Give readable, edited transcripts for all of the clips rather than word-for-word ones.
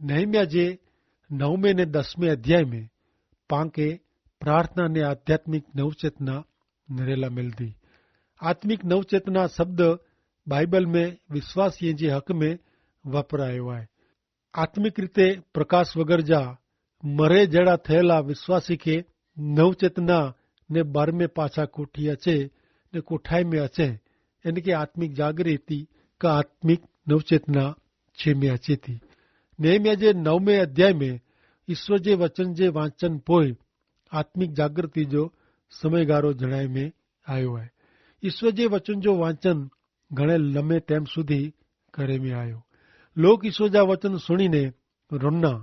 नहम्या जे 9वें ने 10वें अध्याय में पांके प्रार्थना ने आध्यात्मिक नवचेतना निरेला मिलती। आत्मिक नवचेतना शब्द बाइबल में विश्वासीय जे हक में वपरायो है। आत्मिक रीते प्रकाश वगर जा मरे जड़ा थयेला विश्वासी के नवचेतना ने बार में पाछा कोठी अचे ने कोठाई में अचे इनके आत्मिक जागृति का आत्मिक नवचेतना छे में अचे थी। नेहम्या जे 9वें अध्याय में ईश्वर जे वचन जे वांचन पोइ आत्मिक जागृति जो समयगारो जणाय में आयो है। ईश्वर जे वचन जो वांचन घणे लंबे टाइम सुधी करे में आयो। लोग ईश्वर जा वचन सुणीने रोना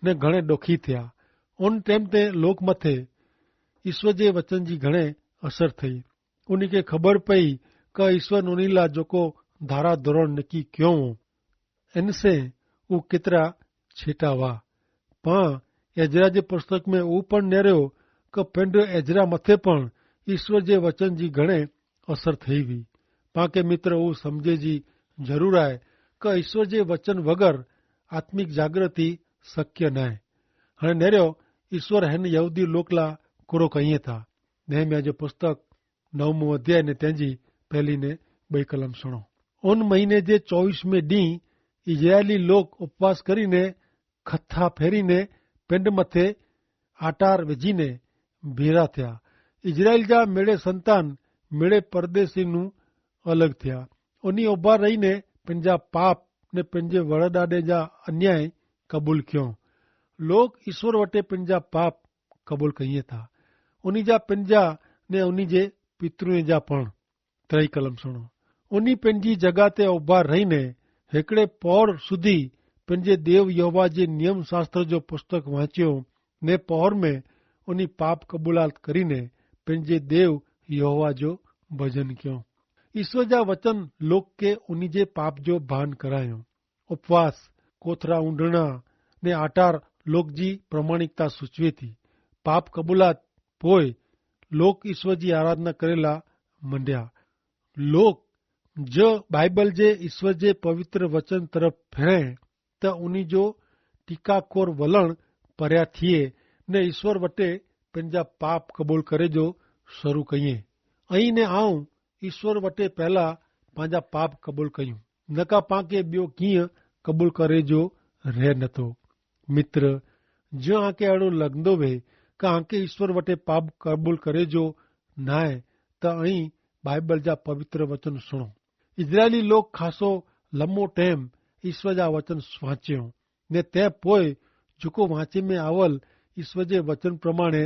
ने घणे दुखी थिया। उन टाइम ते लोक मथे ईश्वर जे वचन जी घणे असर थई। उन्हीं के खबर पई कि ईश्वर उनीला जोको धारा धोरण नक्की क्यों इनसे वो कितरा छेटा हुआ। पां एजरा जे पुस्तक में वो पण नेरियो कि पिंड एजरा मथे पण ईश्वर जे वचन जी घणे असर थई हुई। पाके मित्र वो समझे जी जरूर है कि ईश्वर जे वचन वगर आत्मिक जागृति शक्य न है। हाँ नेरियो ईश्वर हिन यहूदी लोकला कुरो कहिए था। नेहम्या जो पुस्तक 9वां अध्याय ने तेजी पहली ने 2 कलम सुनो। उन महीने जे 24वें डी इजरायली लोग उपवास करीने खत्था फेरीने पिंड मथे आटार विझीने भेरा थिया। इजराइल जा मेड़े संतान मेड़े परदेसी नु अलग थिया। उन्हीं उभा रहीने पंहिंजा पाप ने पंहिंजे वड़डाडे जा अन्याय कबूल क्यों। लोग ईश्वर वटे पंहिंजा पाप कबूल कहिए था। उन्हीं जा पंहिंजा ने उन्हीं जे पितरुए जा पण 3 कलम सुनो। उन्हीं पंहिंजी जगह ते उभा रहीने हिकड़े पौर सुधी पंहिंजे देव यहोवा जे नियम शास्त्र जो पुस्तक वांचियो ने पौर में उन्हीं पाप कबूलात करीने पंहिंजे देव यहोवा जो भजन क्यों। ईश्वर जा वचन लोक के उन्हीं जे पाप जो भान करायो। उपवास कोथरा ऊंडणा ने आटार लोक जी प्रमाणिकता सूचवे थी। पाप कबूलात पोइ लोक ईश्वर जी आराधना करेला मंड्या। लोक जो बाइबल जे ईश्वर जे पवित्र वचन तरफ फिरे त उन्हीं जो टीकाकोर वलण परिया थिए ने ईश्वर वटे पंहिंजा पाप कबूल करे जो शुरू कईं। अई ने आऊं ईश्वर वटे पहला पंहिंजा पाप कबूल कयूं नका पाके ॿियो कीअं कबूल करे जो रह नथो। मित्र जो आके अहिड़ो लॻंदो वे कि आके ईश्वर वटे पाप कबूल करे जो न आहे त अई बाइबल जा पवित्र वचन सुणो। इजरायली लोग खासो लंबो टाइम ईश्वर जा वचन वांचियो ने तंहिं पोइ जेको वांचे में आवल ईश्वर जे वचन प्रमाणे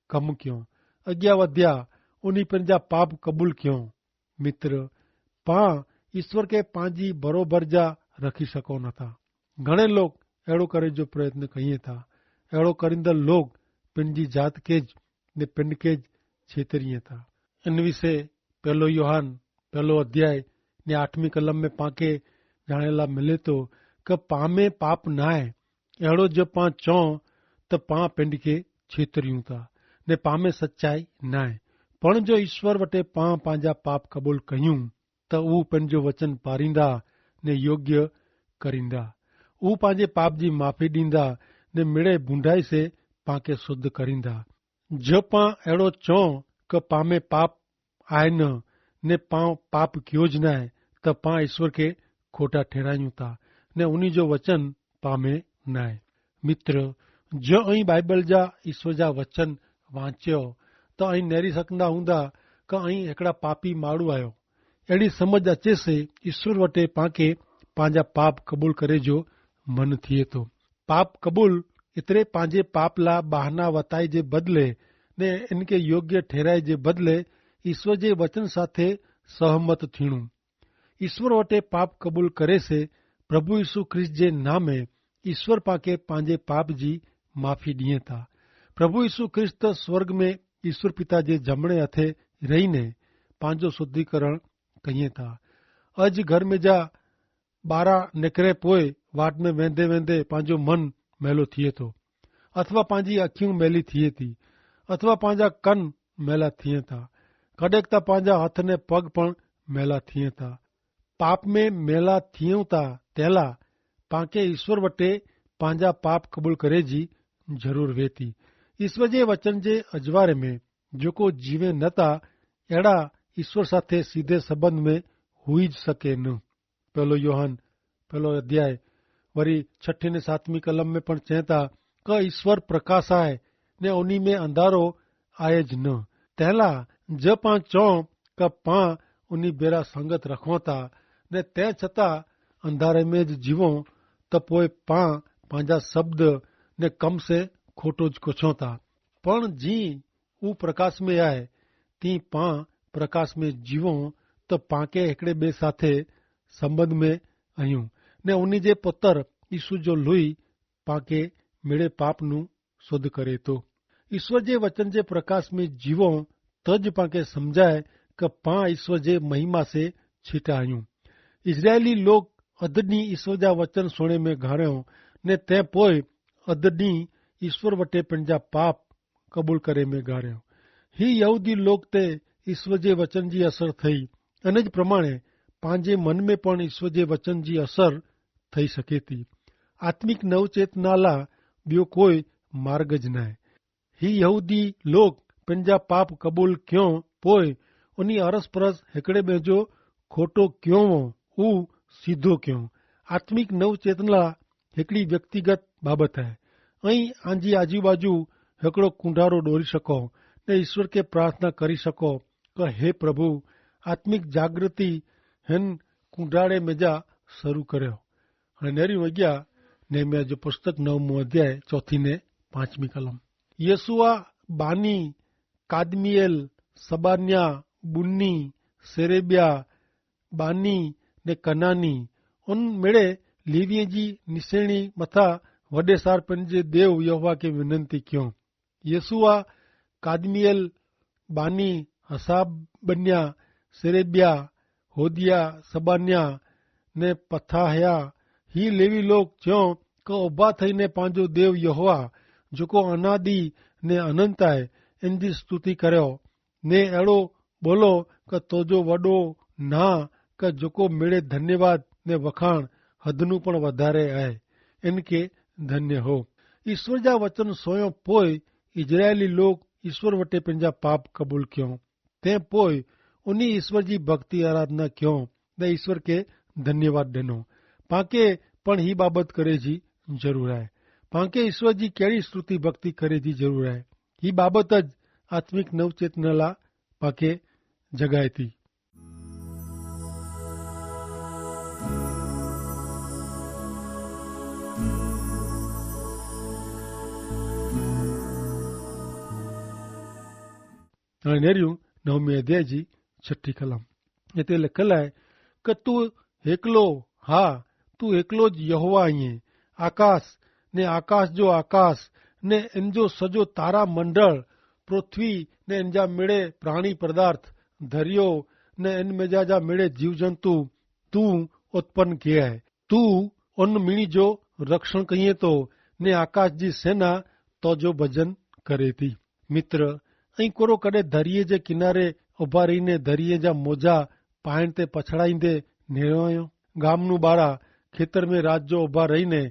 कम कयो अॻियां वधिया उन्हीं पंहिंजा पाप कबूल कयो। मित्र पां ईश्वर के पंहिंजी बरोबर जा रखी सघो नथा। घणे लोग अहिड़ो करे जो प्रयत्न कइए था। अहिड़ो करींदड़ लोग पंहिंजी जात के ने पिंड के छेतरीए था। इन विषय 1 यूहन 1 अध्याय ने 8वीं कलम में पाके जाने ला मिले तो कि पां में पाप न आहे। अहिड़ो जो पां चऊं त पां पिंड के छेतरियूं था ने पां में सच्चाई न आहे। पण जो ईश्वर वटे पां पंहिंजा पाप कबूल कयूं त उहो पंहिंजो वचन पारींदा ने योग्य करींदा। उहो पंहिंजे पाप जी माफ़ी ॾींदा ने मिड़े बूंढाई से पांखे शुद्ध करींदा। जो पां अहिड़ो चऊं कि पां में पाप आहे न ने पां पाप कयो ज न आहे त पां ईश्वर के खोटा ठहरायूं था ने उन्हीं जो वचन पां में न आहे। मित्र जो अई बाइबल जा ईश्वर जा वचन वांचियो त अई नेरी सघंदा हूंदा कि अई हिकिड़ा पापी माण्हू आयो। अहिड़ी समझ अचे से ईश्वर वटे पांखे पंहिंजा पाप कबूल करे जो मन थिए थो। पाप कबूल एतिरे पंहिंजे पाप ला बहाना वताई जे बदले ने इनके योग्य ठहराए जे बदले ईश्वर जे वचन साथे सहमत थीणु। ईश्वर वटे पाप कबूल करे से प्रभु यीशु ख्रिस्त जे नामे ईश्वर पाके पंहिंजे पाप जी माफ़ी ॾिए था। प्रभु यीशु ख्रिस्त स्वर्ग में ईश्वर पिता जे जमणे हथे रहीने पंहिंजो शुद्धिकरण कइए था। अॼु घर में जा ॿारहां निकिरे पोइ वाट में वेंदे वेंदे पंहिंजो मन मैलो थिए थो अथवा पंहिंजी अखियूं मैली थिए थी अथवा पंहिंजा कन मैला थिए था। कॾहिं त पंहिंजा हथ ने पग पण मैला थिए था। पाप में मैला थियूं था तैला पांखे ईश्वर वटे पंहिंजा पाप क़बूल करे जी ज़रूर वेती। ईश्वर जे वचन जे अजवारे में जेको जीवे नथा अहिड़ा ईश्वर साथे सीधे संबंध में हुई ज सके न। पहलो योहान पहलो अध्याय वरी 6 ने 7वीं कलम में पण चए था क ईश्वर प्रकाश आहे ने उन्ही में अंधारो आहे ज न। तहला ज पां चऊं क पां उन्ही बेरा संगत रखूं था ने तंहिं छतां अंधारे में ज जीवूं त पोइ पां पंहिंजा शब्द ने कम से खोटो ज कुछूं था। पण जी हू प्रकाश में आहे ती पां प्रकाश में जीवूं त पांखे हिकिड़े ॿिए साथे संबंध में आहियूं ने उन्ही जे पुत्र यीशु जो लोही पांखे मिड़े पाप नूं शुद्ध करे थो। ईश्वर जे वचन जे प्रकाश में जीवूं त ज पांखे समझाए क पां ईश्वर जे महिमा से छीटा आहियूं। इजरायली लोग अधु ॾींहुं ईश्वर जा वचन सुणे में घारियो ने तंहिं पोइ अधु ॾींहुं ईश्वर वटि पंहिंजा पाप क़बूल करे में घारियो। ही यहूदी लोग ते ईश्वर जे वचन जी असर थई। इन ज प्रमाणे पंहिंजे मन में पण ईश्वर जे वचन जी असर थई सके थी। आत्मिक नवचेतना लाइ ॿियो कोई मार्ग ज न आहे। ही यहूदी लोग पंहिंजा पाप क़बूल कयूं पोइ उन अरस परस हिकिड़े ॿिए जो खोटो कयूं हू सीधो कयूं। आत्मिक नवचेतना हिकिड़ी व्यक्तिगत बाबत आहे ऐं आंजी आजू बाजू हिकिड़ो कुंडारो ॾोरी सको ने ईश्वर के प्रार्थना करी सको क हे प्रभु आत्मिक जागृति हिन कुंडारे में जा शुरू करियो। हाणे नेरियूं अॻियां नेहमिया जो पुस्तक 9 अध्याय 4 ने 5वीं कलम। यसुआ बानी कादमियल सबान्या बुन्नी सेरेबिया बानी ने कनानी उन मिड़े लीवीअ जी निसेणी मथा वॾे सार पंहिंजे देव यहोवा खे विनंती कयूं। यसुआ कादमियल बानी हसाबन्या सेरेबिया होदिया सबान्या ने पथाहया ही लेवी लोग चयूं क उभा थईने पंहिंजो देव यहोवा जेको अनादि ने अनंत आहे इन जी स्तुति करियो ने अहिड़ो बोलो क तोजो वॾो ना क जेको मिड़े धन्यवाद ने वखाण हदनू पण वधारे आहे इनके धन्य हो। ईश्वर जा वचन सोयो पोइ इजरायली लोग ईश्वर वटि पंहिंजा पाप क़बूल कयूं तंहिं पोइ उन ईश्वर जी भक्ति आराधना कयूं ने ईश्वर के धन्यवाद ॾिनो। पांखे पण ही बाबत करे जी ज़रूर आहे। पांखे ईश्वर जी कहिड़ी स्तुति भक्ति करे जी ज़रूर आहे। ही बाबत ज आत्मिक नवचेतना लाइ पांखे जगाए थी। हाणे नेरियूं 9 अध्याय जी 6 कलम। हिते लिखियलु आहे क तूं हिकिलो हा तूं हिकिलो ज यहोवा आहीं। आकाश ने आकाश जो आकाश ने इन जो सॼो तारा मंडल पृथ्वी ने इन जा मिड़े प्राणी पदार्थ दरियो ने इन में जा मिड़े जीव जंतु तूं उत्पन्न किया है। तूं उन मीणी जो रक्षण कईं तो ने आकाश जी सेना तोजो भजन करे थी। मित्र ऐं कोरो कॾहिं दरिये जे किनारे उभा रहीने दरिये जा मोजा पाइण ते पछड़ाईंदे नेरो आहियो। गामनू ॿारा खेतर में रात जो उभा रहीने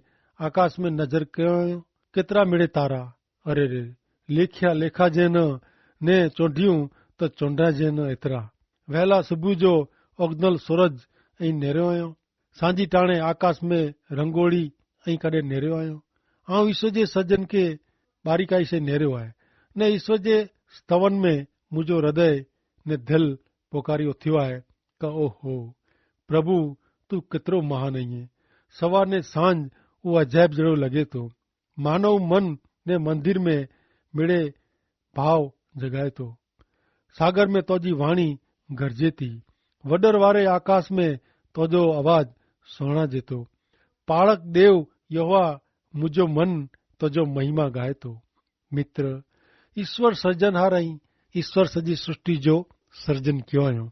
आकाश में नज़र कयो आहियो। केतिरा मिड़े तारा अरे रे लेखिया लेखा जे ने चोंडियूं त चोंडा जे न एतिरा। वहला सुबुह जो उगदल सूरज ऐं नेरियो आहियो। सांझी टाणे आकाश में रंगोड़ी ऐं कॾहिं नेरियो आहियो। ऐं ईश्वर जे सजन के बारीकाई से नेरियो आहे ने ईश्वर जे स्तवन में मुंहिंजो हृदय ने दिल पोकारियो थियो आहे क ओहो प्रभु तू केतिरो महान आहीं। सवार ने सांझ उहो अजाइब जहिड़ो लॻे थो। मानव मन ने मंदिर में मिड़े भाव जगाए थो। सागर में तोजी वाणी गरजे थी। वडर वारे आकाश में तोजो आवाज सुहिणा जे थो। पाड़क देव यहोवा मुंहिंजो मन तोजो महिमा गाए थो। मित्र ईश्वर सर्जनहार ऐं ईश्वर सॼी सृष्टि जो सर्जन कयो आहियो।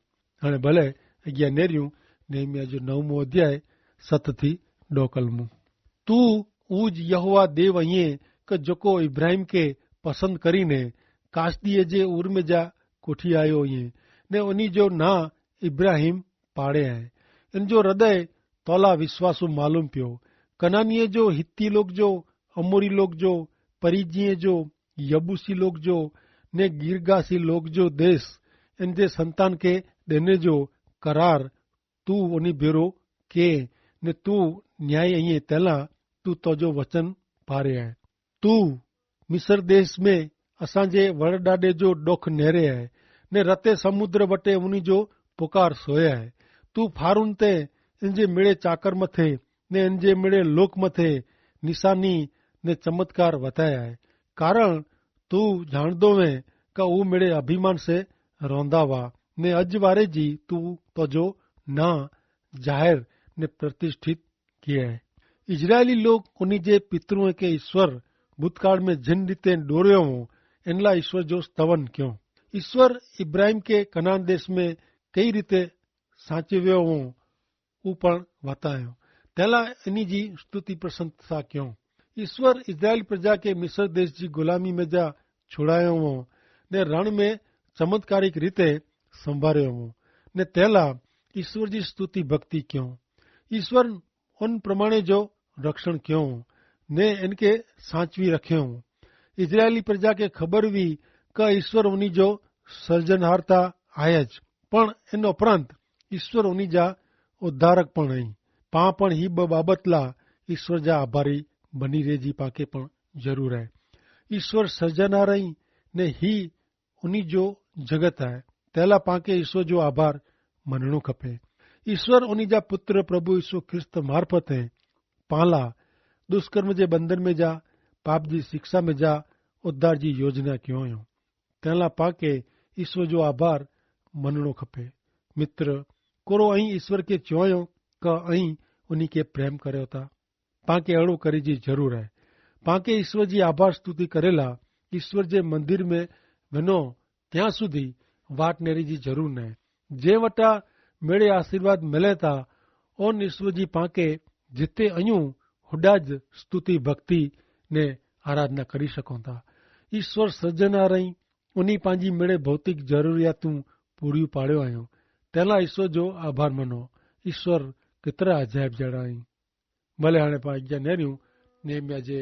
हाणे भले अॻियां नेरियूं नेहमिया जो 9 अध्याय 7 थी 2 कलमूं। तू ऊज यहोवा देव ईअं क जेको इब्राहिम के पसंद करीने काशदीअ जे उर में जा कोठी आयो ईअं ने उन्ही जो ना इब्राहिम पाड़े आहे। इन जो हृदय तोला विश्वासु मालूम पियो कनानीअ जो, हित्ती लोग जो, अमोरी लोग जो, परिजीअ जो, यबूसी लोग जो ने गिरगासी लोग जो देश इन जे संतान के ॾिने जो करार तू उन भेरो के ने तू न्याय ईअं तैला तू तुंहिंजो वचन पारे आहे। तू मिस्र देश में असांजे वड़ॾाॾे जो ॾोख नेरे आहे ने रते समुद्र वटे उन जो पुकार सोए आहे। तू फारून ते इन जे मिड़े चाकर मथे ने इन जे मिड़े लोक मथे निशानी ने चमत्कार वधाया है। कारण तू जाणदो वे का ऊ मिड़े अभिमान से रोंदा हुआ ने अज वारे जी तू तुझो ना जाहिर ने प्रतिष्ठित किया है। इजरायली लोग उन्हीं जे पितरुओं के ईश्वर भूतकाल में जिन रीते डोरियो हो इन ला ईश्वर जो स्तवन क्यों। ईश्वर इब्राहिम के कनान देश में कई रीते साचव्यो हो ऊ पण वतायो तेला इन्हीं जी स्तुति प्रशंसा क्यों। ईश्वर इजराइल प्रजा के मिस्र देश जी गुलामी में जा छुड़ायो हो ने रण में चमत्कारिक रीते संभार्यो हो ने तेला ईश्वर जी स्तुति भक्ति क्यों। ईश्वर उन प्रमाणे जो रक्षण क्यों ने इनके साचवी रख्यो। इजरायली प्रजा के खबर हुई का ईश्वर उन्हीं जो सर्जनहारता आयज पण इन उपरांत ईश्वर उन्हीं जा उद्धारक पण आई पा पण ही बाबत ला ईश्वर जा आभारी बनी रेजी पाके पण जरूर है। ईश्वर सर्जनहार आई ने ही उन्हीं जो जगत है तेला पाके ईश्वर जो आभार मनणो खपे। ईश्वर उन्हीं जा पुत्र प्रभु यीशु ख्रिस्त मार्फत है पाला दुष्कर्म जे बंधन में जा पाप जी शिक्षा में जा उद्धार जी योजना क्यों हो तेला पाके ईश्वर जो आभार मनणो खपे। मित्र कोरो अई ईश्वर के चयो का अई उन्हीं के प्रेम करो था पाके अड़ो करे जी जरूर है। पाके ईश्वर जी आभार स्तुति करेला ईश्वर जे मंदिर में वनो त्या सुधी वाट नेरी जी जरूर न जे वटा मेरे आशीर्वाद मिले था ओन ईश्वर जी पाके जिते अयूं हुडाज स्तुति भक्ति ने आराधना करी सको था। ईश्वर सज्जना रही उन्हीं पांजी मेरे भौतिक जरूरियातूं पूरी पाड़ियो आयो तेला ईश्वर जो आभार मनो। ईश्वर केतरा अजायब जड़ा आई भले हाणे पाण अॻियां नेरियूं नेहमिया जे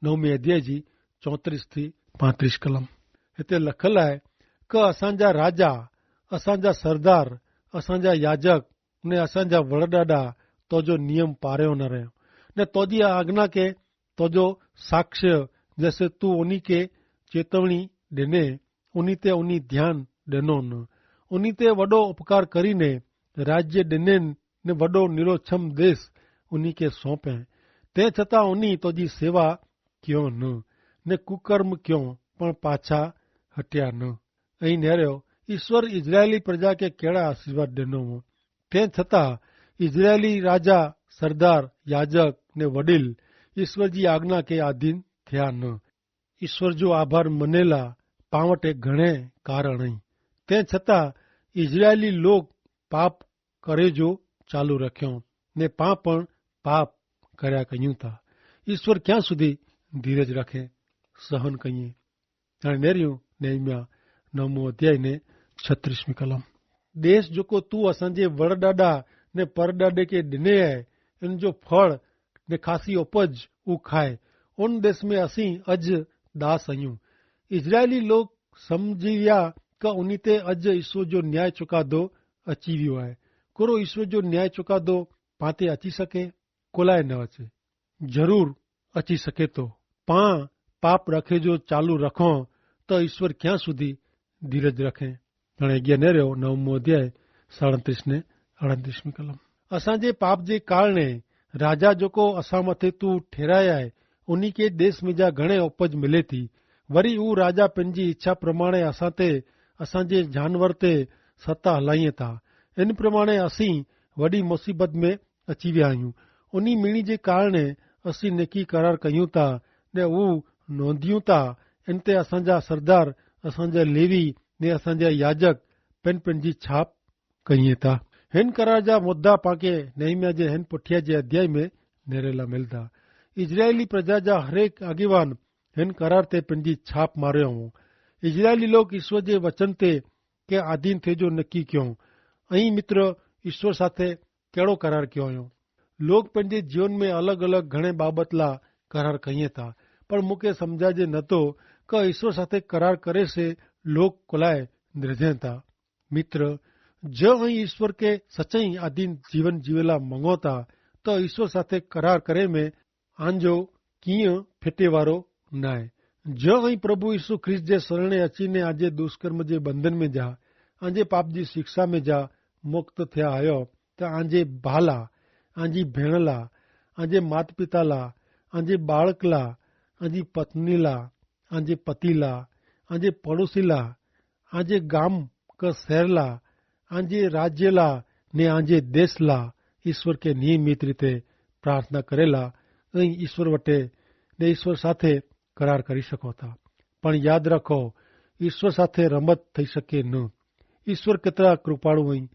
9वें अध्याय जी 34 थी 35 कलम हिते लखल आहे क असांजा राजा असांजा सरदार असांजा याजक ने असांजा वड़ॾाॾा तुंहिंजो नियम पारियो न रहियो ने तुंहिंजी आज्ञा के तुंहिंजो साक्ष्य जैसे तू उन्हीं के चेतवणी ॾिने उन्हीं ते उन्हीं ध्यान ॾिनो न उन्हीं ते वॾो उपकार करीने राज्य ॾिने ने वॾो निरोक्षम देश उन्हीं के सौंपे ते छतां उन्हीं तुंहिंजी सेवा क्यों न ने कुकर्म क्यों पण पाछा हटिया न। ऐं नेरियो ईश्वर इजरायली प्रजा के कहिड़ा आशीर्वाद ॾिनो हो ते छतां इजरायली राजा सरदार याजक ने वडील ईश्वर जी आज्ञा के अधीन थिया न। ईश्वर जो आभार मनेला पां वटि घणे कारण आहिनि ते छतां इजरायली लोग पाप करे जो चालू रखियो ने पां पण पाप કર્યા કયું था। ईश्वर क्या सुधी धीरज रखे सहन कईं। हाणे नेरियूं नेहमिया 9 अध्याय ने 36 कलम देश जेको तू असांजे वड़ॾाॾा ने परॾाॾे के ॾिने आहे इन जो फल ने खासी उपज ऊ खाए उन देश में असीं अज दास आहियूं। इजरायली लोग समझी विया का उन्हीं ते अज ईश्वर जो न्याय चुकादो अची वियो आहे। कोरो ईश्वर जो न्याय चुकादो पाते अची सके कोलाए न अचे जरूर अची सके तो पां पाप रखे जो चालू रखो तो ईश्वर क्या सुधी धीरज रखे। हाणे अॻियां नेरियो 9 अध्याय 37 ने 38 कलम असांजे पाप जे कारणे राजा जेको असां मथे तू ठहिराए आहे उन्हीं के देश में जा घणे उपज मिले थी वरी ऊ राजा पंहिंजी इच्छा प्रमाणे असां ते असांजे जानवर ते सत्ता हलाईं था। इन प्रमाणे असीं वॾी मुसीबत में अची विया आहियूं। उन्हीं मीणी जे कारणे असीं नेकी करार कयूं था ने ऊ नोंधियूं था इन ते असांजा सरदार असांजा लेवी ने असांजा याजक पंहिंजी छाप कईं था। हिन करार जा मुद्दा पाके नेहमिया जे हिन पुठिया जे अध्याय में नेरेला मिलंदा। इजरायली प्रजा जा हरेक आगेवान हिन करार ते पंहिंजी छाप मारियो हो। इजरायली लोग ईश्वर जे वचन ते के आधीन थे जो नक्की कयो। ऐं मित्र ईश्वर साथे कहिड़ो करार कयो हुयो लोग पंहिंजे जीवन में अलग अलग घणे बाबत ला करार कहीं था, पर मूंखे समझाजे नथो कि ईश्वर साथे करार करे से लोग कोलाए निर्जय था। मित्र, जो અહીં ઈશ્વર કે સચાઈ આધીન જીવન જીવેલા મંગો था तो ईश्वर साथे करार करे में आंजो कीअं फिटेवारो न आहे। जो અહીં प्रभु यीशु ख्रिस्त जे शरणे अचीने आजे दुष्कर्म जे बंधन में जा, आंजे पाप जी शिक्षा में जा मुक्त थिया आयो त आंजे भाला, आंजी भेण ला, आंजे माता पिता ला, आंजे बाळक ला, आंजी पत्नी ला, आंजे पति ला, आंजे पड़ोसी ला, आंजे गाम का शहर ला, आंजे राज्य ला ने आंजे देश ला ईश्वर के नियमित रीते प्रार्थना करेला ईश्वर वटे ने ईश्वर साथे करार करी शको था। पण याद रखो, ईश्वर साथे रमत थई शके न। ईश्वर केतरा कृपाळु आई।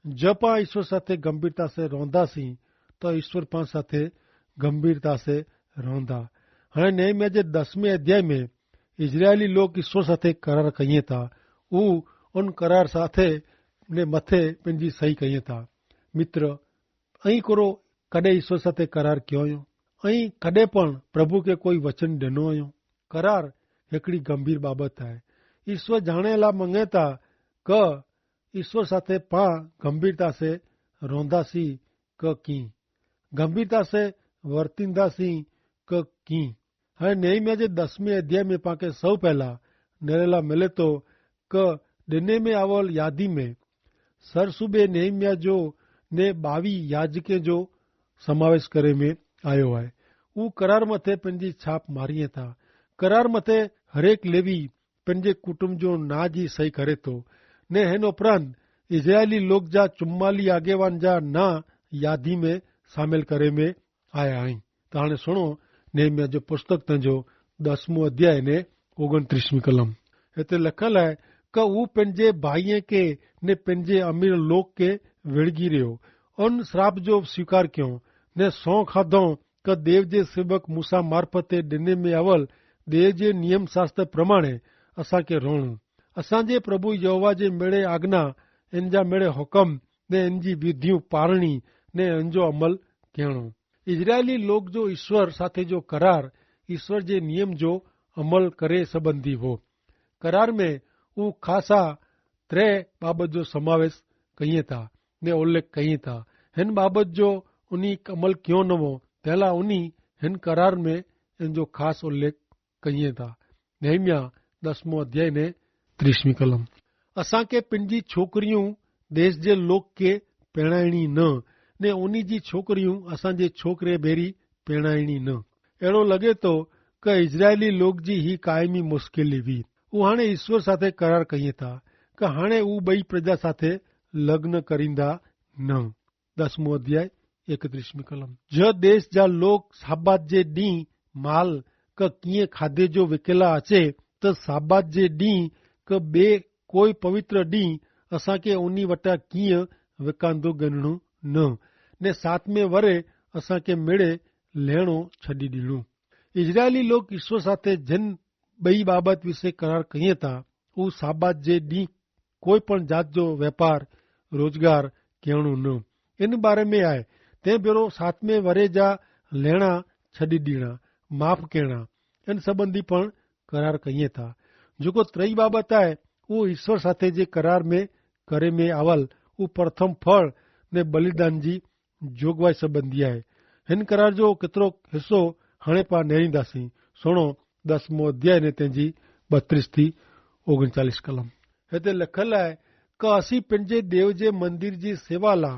जब पां ईश्वर साथे गंभीरता से रोंदासी तो ईश्वर पां साथे गंभीरता से रोंदा। हाणे नेहमिया जे 10वें अध्याय में इजरायली लोग ईश्वर साथे करार कईं था, ऊ उन करार साथे ने मथे पंहिंजी सही कईं था। मित्र, અહીં કોરો કડે ઈશ્વર સાથે કરાર કયો हुयो? અહીં કડે પણ પ્રભુ के कोई वचन ॾिनो हुयो? करार हिकिड़ी गंभीर बाबत आहे। ईश्वर जाणेला मंगे था क ईश्वर साथे पां गंभीरता से रोंदासी क की, गंभीरता से वर्तींदासी क की। हाणे नेहमिया जे 10वें अध्याय में पाके सौ पहला नेरेला मिले तो क ॾिने में आवल यादी में सरसूबे नेहमिया जो ने 22 याजके जो समावेश करे में आयो है। ऊ करार मथे पंहिंजी छाप मारीए था। करार मथे हरेक लेवी पंहिंजे कुटुंब जो ना जी सही करे तो ने हिन उपरांत इजरायली लोग जा 44 आगेवान जा ना यादी में शामिल करे में आया आहिनि। त हाणे सुणो नेहमिया जो पुस्तक तंजो 10मों अध्याय ने 29वीं कलम। हिते लिखल है क ऊ पंहिंजे भाईअ के ने पंहिंजे अमीर लोग के विड़गी रहियो, उन श्राप जो स्वीकार कयो ने सौ खाधो क देव जे सेवक मूसा मार्फते ॾिने में अवल देव जे नियम शास्त्र प्रमाणे असांखे रोणो, असांजे प्रभु यहोवा जे मेड़े आज्ञा, इन जा मेड़े हुकम ने इन जी विधियूं पारणी ने इन जो अमल करणो। इजरायली लोग जो ईश्वर साथे जो करार ईश्वर जे नियम जो अमल करे संबंधी हो। करार में ऊ खासा 3 बाबत जो समावेश कईं था ने उल्लेख कईं था। हिन बाबत जो उन्हीं अमल क्यों न हो, पहला उन्हीं हिन करार में इन जो खास उल्लेख कईं था। नेहमिया 10मों अध्याय ने 30वीं कलम। असांखे पंहिंजी छोकरियूं देश जे लोग के पहिराइणी न ने उन्हीं जी छोकरियूं असांजे छोकरे भेरी पहिराइणी न। अहिड़ो लॻे थो क इजरायली लोग जी ही कायमी मुश्किल हुई। ऊ हाणे ईश्वर साथे करार कईं था क हाणे ऊ ॿई प्रजा साथे लग्न करींदा न। 10मों अध्याय 31वीं कलम। जो देश जा लोग साबात जे ॾींहुं माल क कीअं खाधे जो विकेला अचे त साबात जे ॾींहुं क ॿिए कोई पवित्र ॾींहुं असांखे उन्ही वटां कीअं विकांदो ॻणणो न ने 7वें वरे असांखे मिड़े लहिणो छॾी ॾियणो। इजरायली लोग ईश्वर साथे जिन ॿई बाबत विषय करार कईं था, ऊ साबात जे ॾींहुं कोई पण जात जो वापार रोजगार करणो न, इन बारे में आहे। तंहिं भेरो 7वें वरे जा लहिणा छॾी ॾियणा, माफ़ करणा, इन संबंधी पण करार कईं था। जेको 3 बाबत आहे उहो ईश्वर साथे जे करार में करे में आवल ऊ प्रथम फल ने बलिदान जी जोगवाई संबंधी आहे। हिन करार जो केतिरो हिसो हाणे पाण नेरींदासीं। सुणो 10मों अध्याय ने तंहिंजी 32 थी 39 कलम। हिते लिखल आहे क असीं पंहिंजे देव जे मंदिर जी सेवा ला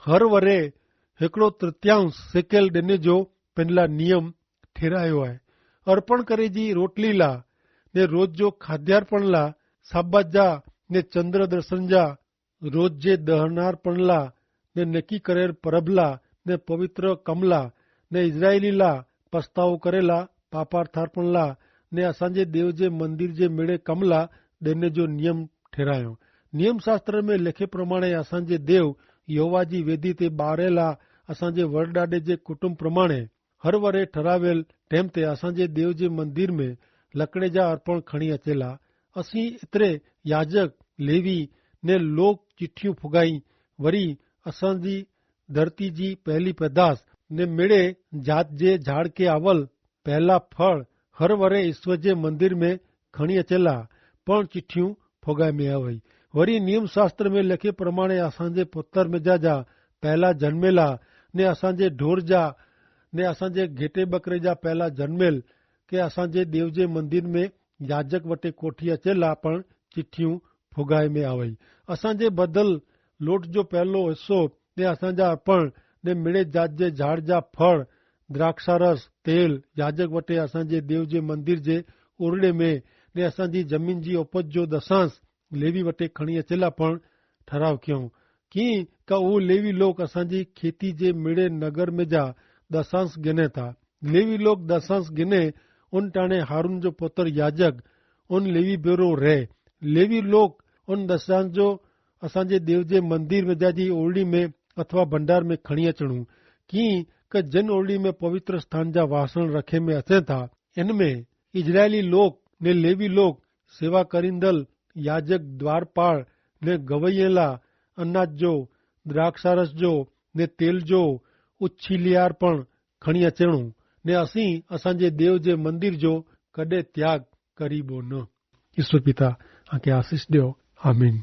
हर वरे 1/3 सिकेल ॾिने जो पिन ला नियम ठहिरायो आहे। अर्पण करे जी रोटली ला ने रोज जो खाद्यार्पण ला, साबात जा ने चंद्र दर्शन जा, रोज जे दहनार्पण ला ने नकी करेल परब ला ने पवित्र कम ला ने इजरायली ला पछतावो करेला पापार्थार्पण ला ने असांजे देव जे मंदिर जे मेड़े कम ला ॾिने जो नियम ठहिरायो। नियम शास्त्र में लिखे प्रमाणे असांजे देव यहोवा जी वेदी ते ॿारेला असांजे वरॾाॾे जे कुटुंब प्रमाणे हर वरे ठरावियल टाइम ते असांजे देव जे मंदिर में लकड़े जा अर्पण खणी अचेला। असीं एतिरे याजक लेवी ने लोग चिठियूं फुगाई, वरी असांजी धरती जी पहली पैदाश ને मेड़े जात जे झाड़ के आवल पहला फल हर वरे ईश्वर जे मंदिर में खणी अचेला पण चिट्ठियूं फोगाए में आवई। वरी नियम शास्त्र में लिखे प्रमाणे असांजे पुत्र में जा पहला जन्मेला ने असांजे ढोर जा ने असांजे घेटे बकरे जा पहला जन्मेल के असांजे देव जे मंदिर में याजक वटे कोठी अचेला पण चिट्ठियूं फोगाए में आवई। असांजे बदल लोट जो पहलो हिस्सो ने असांजा अर्पण ने मिड़े जात जे झाड़ जा फल द्राक्षारस तेल याजक वटे असांजे देव जे मंदिर जे ओरड़े में ने असांजी जमीन जी उपज जो दसांस लेवी वटे खणी अचेला पण ठराव कयूं की का उहे लेवी लोग असांजी खेती जे मिड़े नगर में जा दसांस गिने था। लेवी लोग दसांस गिने उन टाणे हारून जो पुत्र याजक उन लेवी बेरो रहे। लेवी लोग उन दसांस जो असांजे देव जे मंदिर में जा जी ओरड़ी में अथवा भंडार में खणी अचणू की का जिन ओरड़ी में पवित्र स्थान जा वासण रखे में अचे था। इनमें इजरायली लोग ने लेवी लोग सेवा करींदल याजक द्वारपाल ने गवैयेला अनाज जो द्राक्षारस जो ने तेल जो उच्छीलियार पण खणी अचणू ने असीं असांजे देव जे मंदिर जो कॾहिं त्याग करीबो न। ईश्वर पिता आके आशीष ॾियो। आमीन।